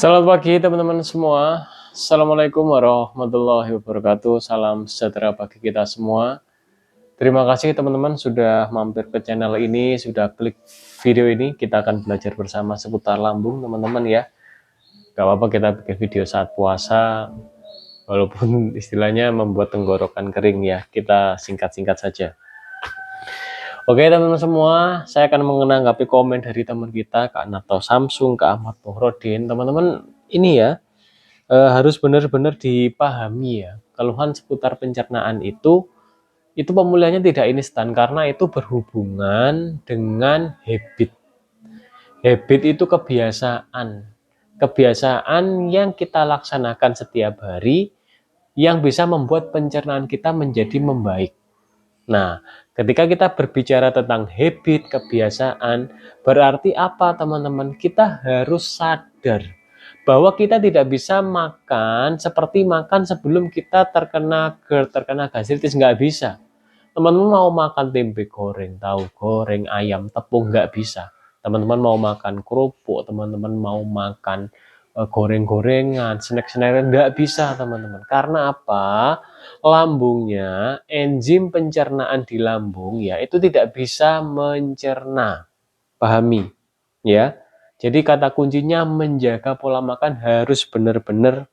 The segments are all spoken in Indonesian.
Selamat pagi teman-teman semua. Assalamualaikum warahmatullahi wabarakatuh. Salam sejahtera bagi kita semua. Terima kasih teman-teman sudah mampir ke channel ini, sudah klik video ini. Kita akan belajar bersama seputar lambung teman-teman ya. Gak apa-apa kita bikin video saat puasa, walaupun istilahnya membuat tenggorokan kering ya. Kita singkat-singkat saja. Oke teman-teman semua, saya akan menanggapi komen dari teman kita, Kak Nato Samsung, Kak Ahmad Nuhrodin. Teman-teman ini ya, harus benar-benar dipahami ya, keluhan seputar pencernaan itu pemulihannya tidak instan karena itu berhubungan dengan habit. Habit itu kebiasaan yang kita laksanakan setiap hari yang bisa membuat pencernaan kita menjadi membaik. Nah, ketika kita berbicara tentang habit, kebiasaan, berarti apa teman-teman? Kita harus sadar bahwa kita tidak bisa makan seperti makan sebelum kita terkena GERD, terkena gastritis, nggak bisa. Teman-teman mau makan tempe goreng, tahu goreng, ayam, tepung, nggak bisa. Teman-teman mau makan kerupuk, teman-teman mau makan goreng-gorengan, snack-snack, nggak bisa teman-teman. Karena apa? Lambungnya, enzim pencernaan di lambung ya itu tidak bisa mencerna. Pahami ya. Jadi kata kuncinya menjaga pola makan harus benar-benar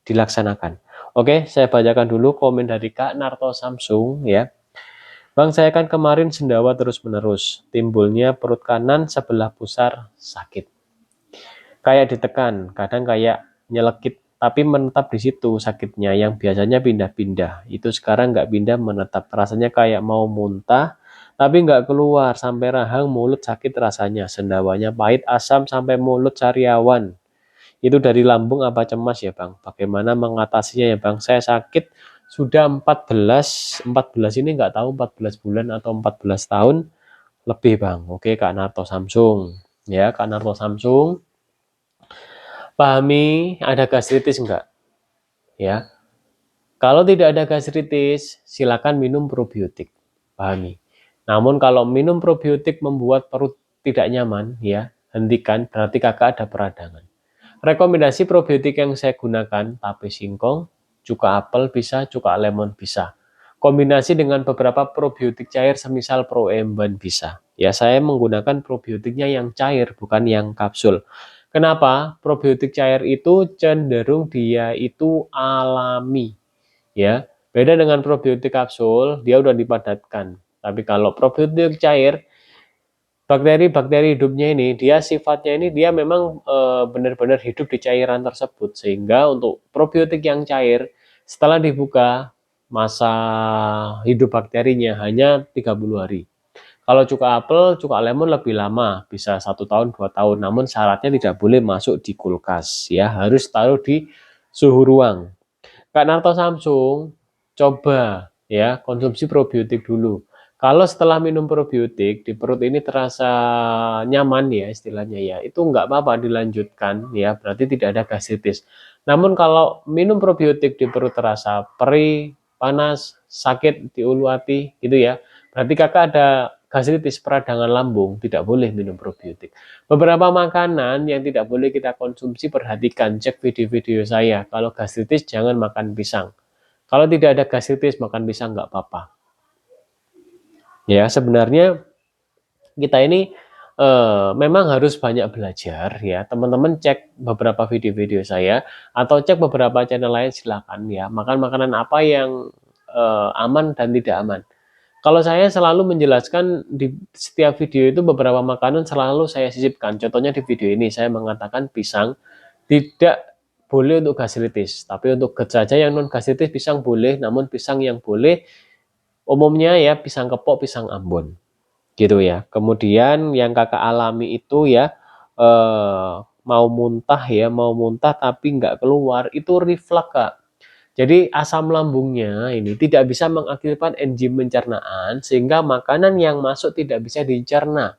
dilaksanakan. Oke, saya bacakan dulu komen dari Kak Narto Samsung ya. Bang, saya kan kemarin sendawa terus-menerus. Timbulnya perut kanan sebelah pusar sakit. Kayak ditekan, kadang kayak nyelekit, tapi menetap di situ sakitnya yang biasanya pindah-pindah. Itu sekarang nggak pindah, menetap. Rasanya kayak mau muntah, tapi nggak keluar. Sampai rahang mulut sakit rasanya. Sendawanya pahit, asam, sampai mulut sariawan. Itu dari lambung apa cemas ya Bang? Bagaimana mengatasinya ya Bang? Saya sakit sudah 14 ini nggak tahu 14 bulan atau 14 tahun lebih Bang. Oke Kak Narto Samsung. Ya Kak Narto Samsung. Pahami ada gastritis enggak? Ya. Kalau tidak ada gastritis, silakan minum probiotik. Pahami. Namun kalau minum probiotik membuat perut tidak nyaman, ya, hentikan, berarti kakak ada peradangan. Rekomendasi probiotik yang saya gunakan, tape singkong, cuka apel bisa, cuka lemon bisa. Kombinasi dengan beberapa probiotik cair semisal Proemban bisa. Ya, saya menggunakan probiotiknya yang cair, bukan yang kapsul. Kenapa? Probiotik cair itu cenderung dia itu alami. Ya, beda dengan probiotik kapsul, dia udah dipadatkan. Tapi kalau probiotik cair, bakteri-bakteri hidupnya ini, dia sifatnya ini dia memang benar-benar hidup di cairan tersebut. Sehingga untuk probiotik yang cair, setelah dibuka, masa hidup bakterinya hanya 30 hari. Kalau cuka apel, cuka lemon lebih lama, bisa 1 tahun, 2 tahun. Namun syaratnya tidak boleh masuk di kulkas, ya harus taruh di suhu ruang. Kak Narto Samsung, coba ya konsumsi probiotik dulu. Kalau setelah minum probiotik di perut ini terasa nyaman ya istilahnya ya, itu nggak apa-apa dilanjutkan ya, berarti tidak ada gastritis. Namun kalau minum probiotik di perut terasa perih, panas, sakit di ulu hati gitu ya, berarti kakak ada gastritis peradangan lambung, tidak boleh minum probiotik. Beberapa makanan yang tidak boleh kita konsumsi, perhatikan, cek video-video saya. Kalau gastritis jangan makan pisang. Kalau tidak ada gastritis makan pisang nggak apa-apa. Ya sebenarnya kita ini memang harus banyak belajar ya. Teman-teman cek beberapa video-video saya atau cek beberapa channel lain silakan ya. Makan makanan apa yang aman dan tidak aman. Kalau saya selalu menjelaskan di setiap video itu beberapa makanan selalu saya sisipkan. Contohnya di video ini saya mengatakan pisang tidak boleh untuk gastritis, tapi untuk GERD saja yang non gastritis pisang boleh, namun pisang yang boleh umumnya ya pisang kepok, pisang Ambon, gitu ya. Kemudian yang kakak alami itu ya mau muntah ya, mau muntah tapi nggak keluar, itu reflux Kak. Jadi asam lambungnya ini tidak bisa mengaktifkan enzim pencernaan sehingga makanan yang masuk tidak bisa dicerna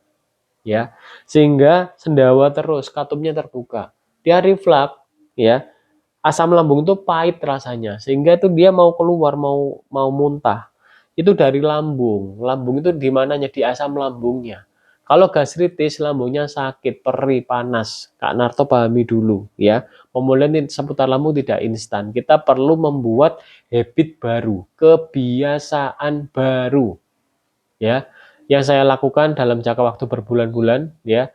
ya. Sehingga sendawa terus, katupnya terbuka. Dia reflux ya. Asam lambung itu pahit rasanya sehingga itu dia mau keluar, mau muntah. Itu dari lambung. Lambung itu di mananya? Di asam lambungnya. Kalau gastritis, lambungnya sakit, perih, panas, Kak Narto pahami dulu ya. Pemulihan seputar lambung tidak instan. Kita perlu membuat habit baru, kebiasaan baru ya. Yang saya lakukan dalam jangka waktu berbulan-bulan ya,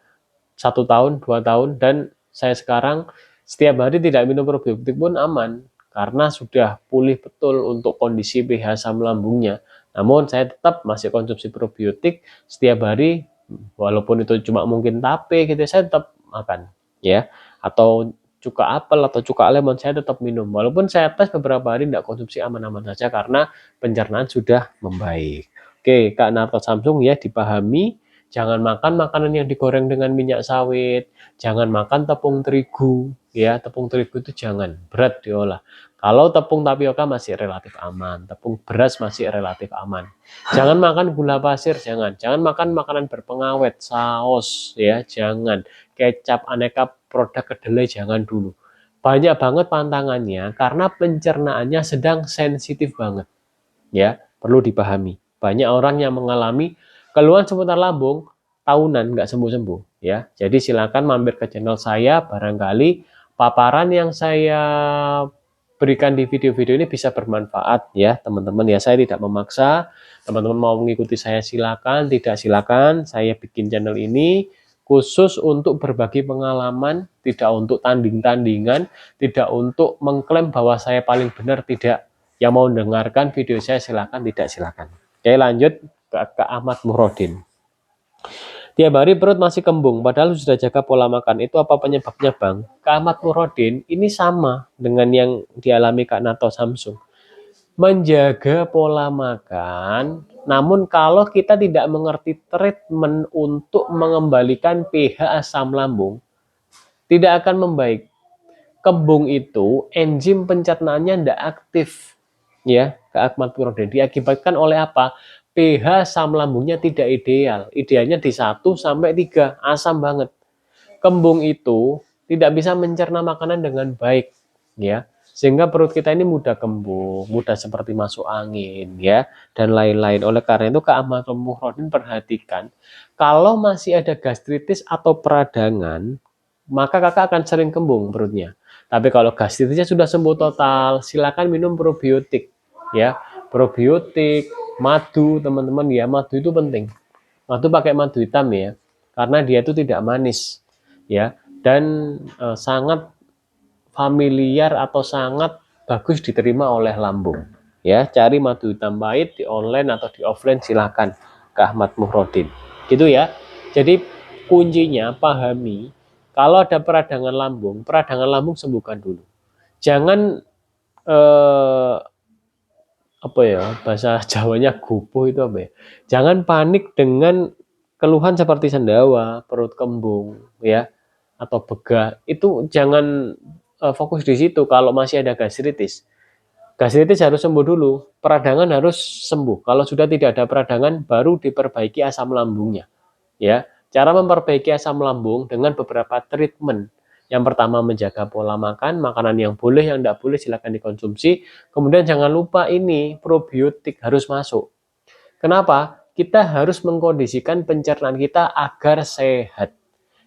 1 tahun, 2 tahun, dan saya sekarang setiap hari tidak minum probiotik pun aman karena sudah pulih betul untuk kondisi pH asam lambungnya. Namun saya tetap masih konsumsi probiotik setiap hari, walaupun itu cuma mungkin tape gitu, saya tetap makan ya. Atau cuka apel atau cuka lemon saya tetap minum. Walaupun saya tes beberapa hari tidak konsumsi, aman-aman saja karena pencernaan sudah membaik. Oke, Kak Narto Samsung ya, dipahami. Jangan makan makanan yang digoreng dengan minyak sawit, jangan makan tepung terigu, ya, tepung terigu itu jangan, berat diolah. Kalau tepung tapioka masih relatif aman, tepung beras masih relatif aman. Jangan makan gula pasir, jangan makan makanan berpengawet, saus, ya, jangan. Kecap, aneka produk kedelai jangan dulu. Banyak banget pantangannya karena pencernaannya sedang sensitif banget, ya, perlu dipahami. Banyak orang yang mengalami keluhan seputar lambung tahunan nggak sembuh-sembuh ya. Jadi silakan mampir ke channel saya, barangkali paparan yang saya berikan di video-video ini bisa bermanfaat ya teman-teman ya. Saya tidak memaksa, teman-teman mau mengikuti saya silakan, tidak silakan. Saya bikin channel ini khusus untuk berbagi pengalaman, tidak untuk tanding-tandingan, tidak untuk mengklaim bahwa saya paling benar, tidak. Yang mau mendengarkan video saya silakan, tidak silakan. Oke, lanjut ke Ahmad Muhrodin. Tiap hari perut masih kembung, padahal sudah jaga pola makan. Itu apa penyebabnya, Bang? Kak Ahmad Muhrodin ini sama dengan yang dialami Kak Narto Samsung. Menjaga pola makan, namun kalau kita tidak mengerti treatment untuk mengembalikan pH asam lambung, tidak akan membaik. Kembung itu enzim pencernaannya tidak aktif ya, Kak Ahmad Muhrodin. Diakibatkan oleh apa? pH asam lambungnya tidak ideal. Idealnya di 1 sampai 3, asam banget. Kembung itu tidak bisa mencerna makanan dengan baik ya. Sehingga perut kita ini mudah kembung, mudah seperti masuk angin ya, dan lain-lain. Oleh karena itu Kak Ahmad Muhrodin perhatikan, kalau masih ada gastritis atau peradangan, maka kakak akan sering kembung perutnya. Tapi kalau gastritisnya sudah sembuh total, silakan minum probiotik ya. Probiotik, madu teman-teman ya, madu itu penting. Madu pakai madu hitam ya, karena dia itu tidak manis ya, dan sangat familiar atau sangat bagus diterima oleh lambung ya. Cari madu hitam pahit di online atau di offline silakan, ke Ahmad Muhrodin gitu ya. Jadi kuncinya pahami, kalau ada peradangan lambung sembuhkan dulu. Jangan apa ya, bahasa Jawanya gupuh itu apa ya? Jangan panik dengan keluhan seperti sendawa, perut kembung ya, atau begah. Itu jangan fokus di situ. Kalau masih ada gastritis, gastritis harus sembuh dulu, peradangan harus sembuh. Kalau sudah tidak ada peradangan, baru diperbaiki asam lambungnya ya. Cara memperbaiki asam lambung dengan beberapa treatment. Yang pertama, menjaga pola makan, makanan yang boleh, yang tidak boleh silakan dikonsumsi. Kemudian jangan lupa ini, probiotik harus masuk. Kenapa? Kita harus mengkondisikan pencernaan kita agar sehat.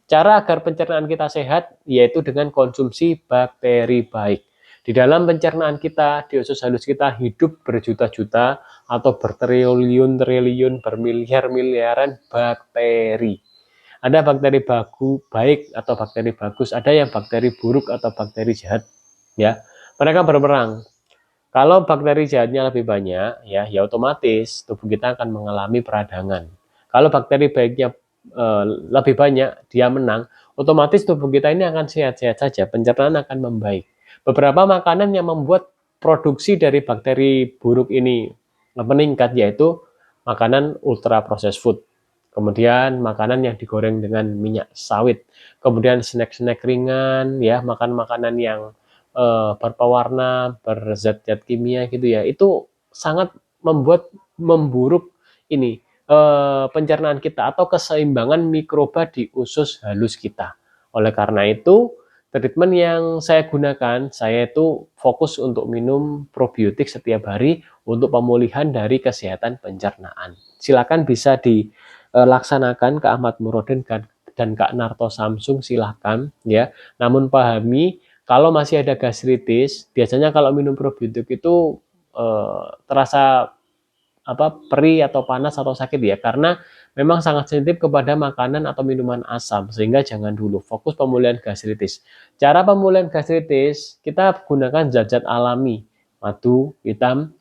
Cara agar pencernaan kita sehat yaitu dengan konsumsi bakteri baik. Di dalam pencernaan kita, di usus halus kita hidup berjuta-juta atau bertriliun-triliun, bermiliar-miliaran bakteri. Ada bakteri baik atau bakteri bagus, ada yang bakteri buruk atau bakteri jahat ya. Mereka berperang. Kalau bakteri jahatnya lebih banyak ya otomatis tubuh kita akan mengalami peradangan. Kalau bakteri baiknya lebih banyak, dia menang, otomatis tubuh kita ini akan sehat-sehat saja, pencernaan akan membaik. Beberapa makanan yang membuat produksi dari bakteri buruk ini meningkat yaitu makanan ultra processed food. Kemudian makanan yang digoreng dengan minyak sawit, kemudian snack-snack ringan ya, makan makanan yang berpewarna, berzat-zat kimia gitu ya, itu sangat memburuk ini pencernaan kita atau keseimbangan mikroba di usus halus kita. Oleh karena itu, treatment yang saya gunakan, saya itu fokus untuk minum probiotik setiap hari untuk pemulihan dari kesehatan pencernaan. Silakan bisa di laksanakan Kak Ahmad Murodin dan Kak Narto Samsung, silahkan ya. Namun pahami kalau masih ada gastritis, biasanya kalau minum probiotik itu terasa perih atau panas atau sakit ya, karena memang sangat sensitif kepada makanan atau minuman asam, sehingga jangan dulu, fokus pemulihan gastritis. Cara pemulihan gastritis, kita gunakan zat-zat alami, madu hitam,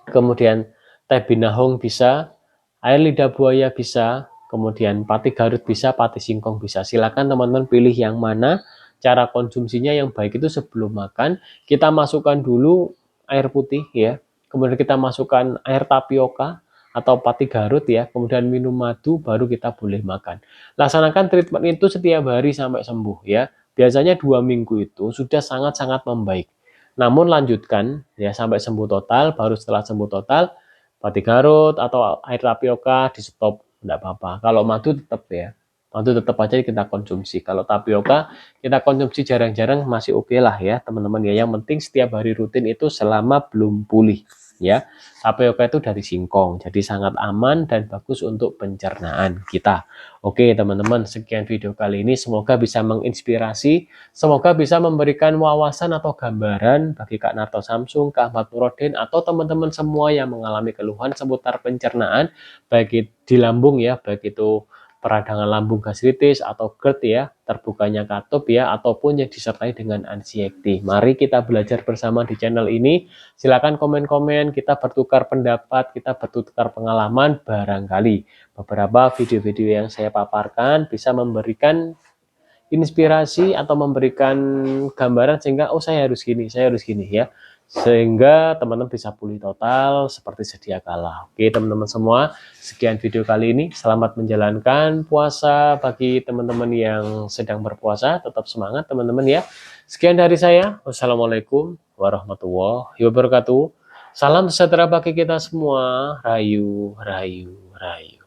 kemudian teh binahong bisa, air lidah buaya bisa, kemudian pati Garut bisa, pati singkong bisa. Silakan teman-teman pilih yang mana. Cara konsumsinya yang baik itu sebelum makan, kita masukkan dulu air putih ya, kemudian kita masukkan air tapioka atau pati Garut ya, kemudian minum madu, baru kita boleh makan. Laksanakan treatment itu setiap hari sampai sembuh ya. Biasanya 2 minggu itu sudah sangat-sangat membaik. Namun lanjutkan ya sampai sembuh total, baru setelah sembuh total, pati Garut atau air tapioka di stop, enggak apa-apa. Kalau madu tetap ya, madu tetap aja kita konsumsi. Kalau tapioka kita konsumsi jarang-jarang masih oke lah ya teman-teman ya. Yang penting setiap hari rutin itu selama belum pulih ya. Tapioka itu dari singkong, jadi sangat aman dan bagus untuk pencernaan kita. Oke teman-teman, sekian video kali ini, semoga bisa menginspirasi, semoga bisa memberikan wawasan atau gambaran bagi Kak Narto Samsung, Kak Ahmad Murodin, atau teman-teman semua yang mengalami keluhan seputar pencernaan, baik di lambung ya, baik itu peradangan lambung gastritis atau GERD ya, terbukanya katup ya, ataupun yang disertai dengan anxiety. Mari kita belajar bersama di channel ini. Silakan komen-komen, kita bertukar pendapat, kita bertukar pengalaman, barangkali beberapa video-video yang saya paparkan bisa memberikan inspirasi atau memberikan gambaran sehingga saya harus gini ya, sehingga teman-teman bisa pulih total seperti sedia kala. Oke teman-teman semua, sekian video kali ini, selamat menjalankan puasa bagi teman-teman yang sedang berpuasa, tetap semangat teman-teman ya. Sekian dari saya, wassalamualaikum warahmatullahi wabarakatuh. Salam sejahtera bagi kita semua, rayu rayu rayu.